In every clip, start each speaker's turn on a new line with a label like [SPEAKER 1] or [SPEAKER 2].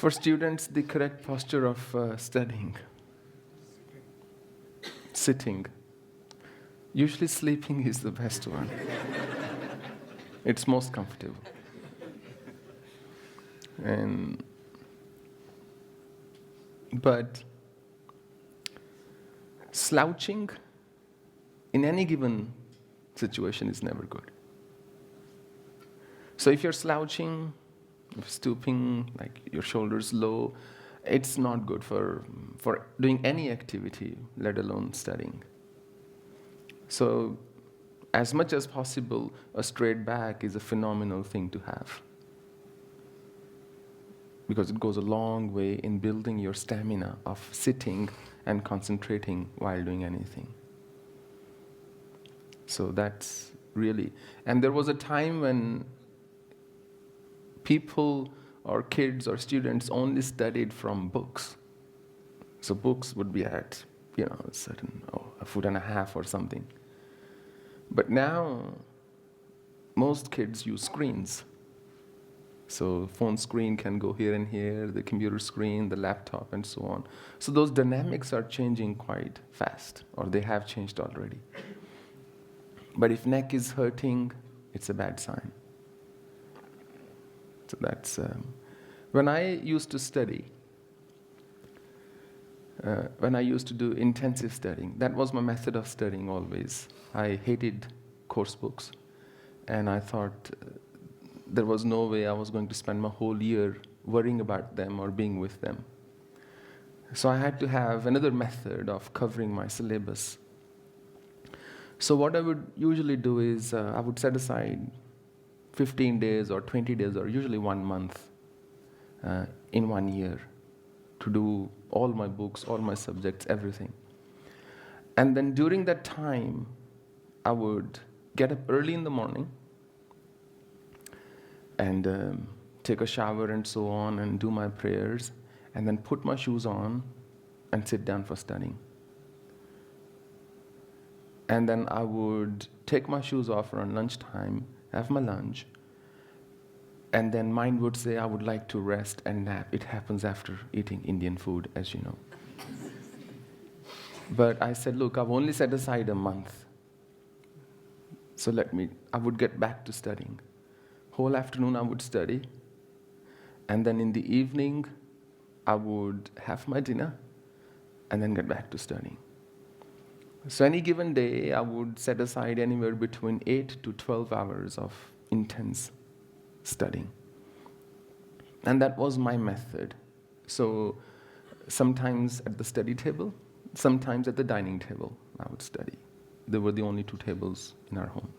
[SPEAKER 1] For students, the correct posture of studying, sitting. Usually sleeping is the best one. It's most comfortable. But slouching in any given situation is never good. So if you're slouching, if stooping, like your shoulders low, it's not good for doing any activity, let alone studying. So as much as possible, a straight back is a phenomenal thing to have, because it goes a long way in building your stamina of sitting and concentrating while doing anything. So that's really, and there was a time when people or kids or students only studied from books. So books would be at, a certain, a foot and a half or something. But now, most kids use screens. So phone screen can go here and here, the computer screen, the laptop, and so on. So those dynamics are changing quite fast, or they have changed already. But if neck is hurting, it's a bad sign. So that's, when I used to study, when I used to do intensive studying, that was my method of studying always. I hated course books, and I thought there was no way I was going to spend my whole year worrying about them or being with them. So I had to have another method of covering my syllabus. So what I would usually do is I would set aside 15 days or 20 days or usually 1 month in 1 year to do all my books, all my subjects, everything. And then during that time, I would get up early in the morning and take a shower and so on and do my prayers, and then put my shoes on and sit down for studying. And then I would take my shoes off around lunchtime, have my lunch, and then mind would say, I would like to rest and nap. It happens after eating Indian food, as you know. But I said, look, I've only set aside a month. So I would get back to studying. Whole afternoon I would study. And then in the evening, I would have my dinner and then get back to studying. So any given day, I would set aside anywhere between 8 to 12 hours of intense studying. And that was my method. So sometimes at the study table, sometimes at the dining table, I would study. There were the only 2 tables in our home.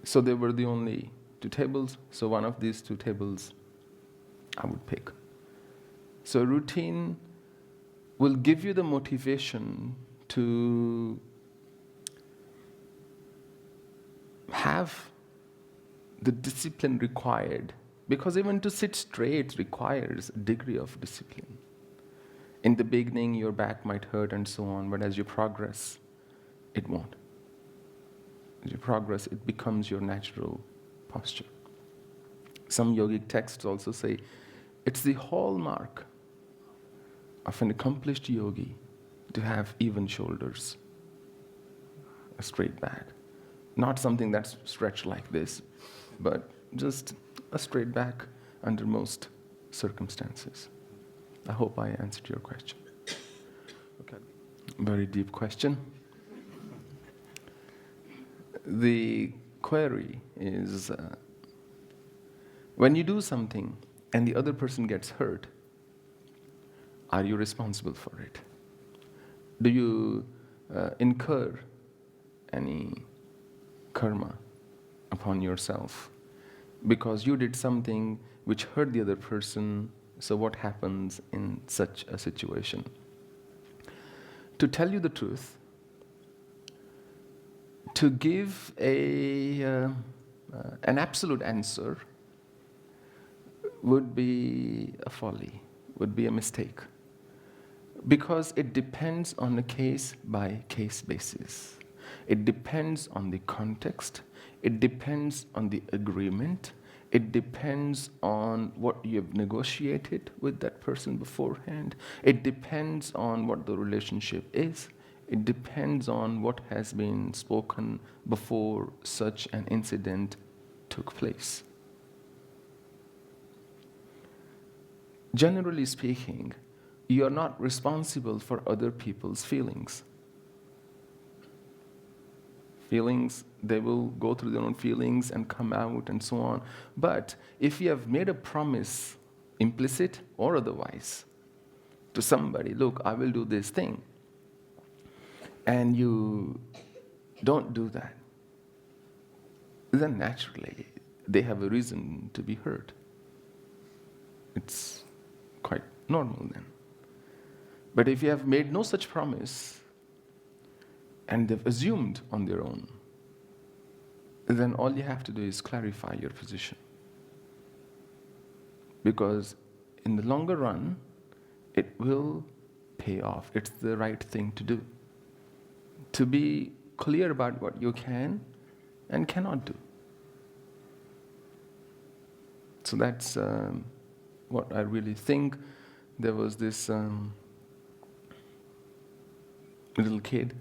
[SPEAKER 1] So there were the only 2 tables, so one of these 2 tables I would pick. So routine will give you the motivation to have the discipline required, because even to sit straight requires a degree of discipline. In the beginning, your back might hurt and so on, but as you progress, it won't. As you progress, it becomes your natural posture. Some yogic texts also say, it's the hallmark of an accomplished yogi to have even shoulders, a straight back. Not something that's stretched like this, but just a straight back under most circumstances. I hope I answered your question. Okay. Very deep question. The query is, when you do something and the other person gets hurt, are you responsible for it? Do you incur any karma upon yourself because you did something which hurt the other person? So what happens in such a situation? To tell you the truth, to give an absolute answer would be a folly, would be a mistake, because it depends on a case-by-case basis. It depends on the context. It depends on the agreement. It depends on what you have negotiated with that person beforehand. It depends on what the relationship is. It depends on what has been spoken before such an incident took place. Generally speaking, you are not responsible for other people's feelings. Feelings, they will go through their own feelings and come out and so on. But if you have made a promise, implicit or otherwise, to somebody, look, I will do this thing, and you don't do that, then naturally they have a reason to be hurt. It's quite normal then. But if you have made no such promise and they've assumed on their own, then all you have to do is clarify your position. Because in the longer run, it will pay off. It's the right thing to do. To be clear about what you can and cannot do. So that's what I really think. There was this little kid.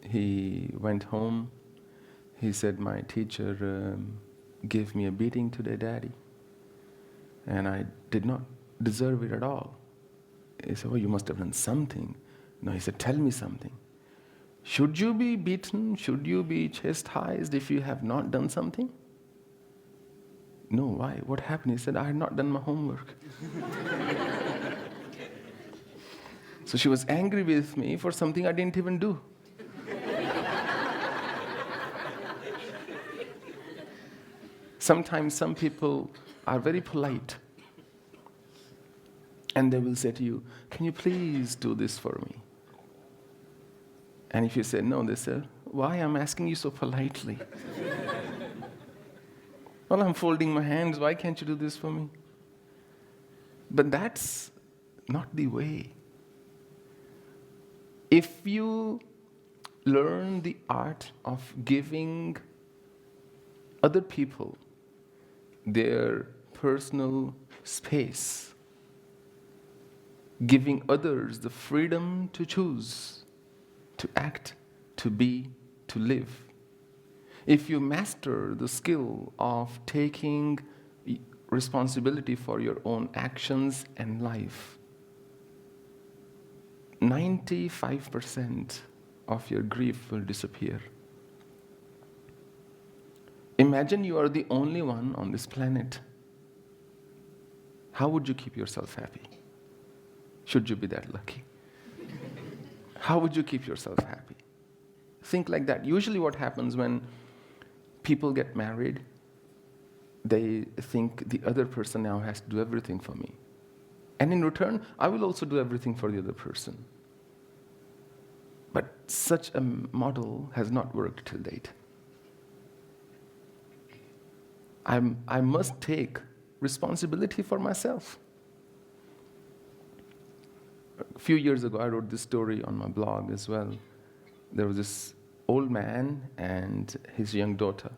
[SPEAKER 1] He went home. He said, my teacher gave me a beating today, Daddy. And I did not deserve it at all. He said, oh, you must have done something. No, he said, tell me something. Should you be beaten? Should you be chastised if you have not done something? No, why? What happened? He said, I had not done my homework. So she was angry with me for something I didn't even do. Sometimes some people are very polite and they will say to you, can you please do this for me? And if you say no, they say, why? I'm asking you so politely. Well, I'm folding my hands. Why can't you do this for me? But that's not the way. If you learn the art of giving other people their personal space, giving others the freedom to choose, to act, to be, to live. If you master the skill of taking responsibility for your own actions and life, 95% of your grief will disappear. Imagine you are the only one on this planet. How would you keep yourself happy? Should you be that lucky? How would you keep yourself happy? Think like that. Usually what happens when people get married, they think the other person now has to do everything for me. And in return, I will also do everything for the other person. But such a model has not worked till date. I must take responsibility for myself. A few years ago, I wrote this story on my blog as well. There was this old man and his young daughter.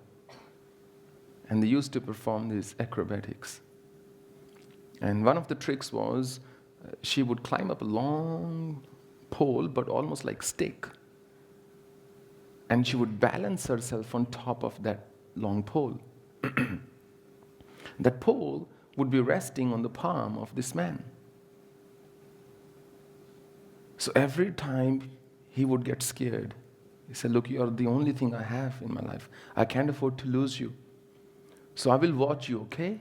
[SPEAKER 1] And they used to perform these acrobatics. And one of the tricks was she would climb up a long pole, but almost like stick. And she would balance herself on top of that long pole. That pole would be resting on the palm of this man. So every time he would get scared, he said, look, you are the only thing I have in my life. I can't afford to lose you. So I will watch you, okay?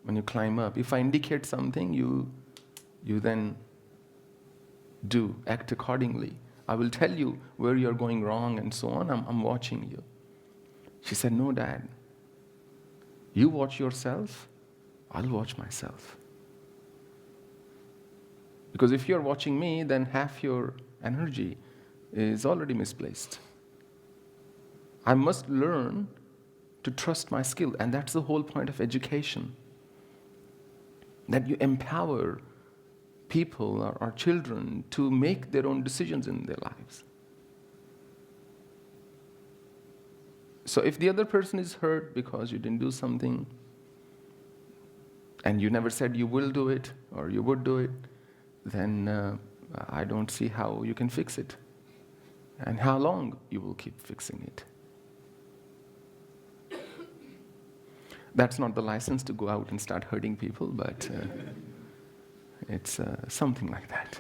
[SPEAKER 1] When you climb up. If I indicate something, you then act accordingly. I will tell you where you're going wrong and so on. I'm watching you. She said, no, Dad. You watch yourself, I'll watch myself. Because if you're watching me, then half your energy is already misplaced. I must learn to trust my skill, and that's the whole point of education. That you empower people or children to make their own decisions in their lives. So if the other person is hurt because you didn't do something, and you never said you will do it or you would do it, then I don't see how you can fix it and how long you will keep fixing it. That's not the license to go out and start hurting people, but it's something like that.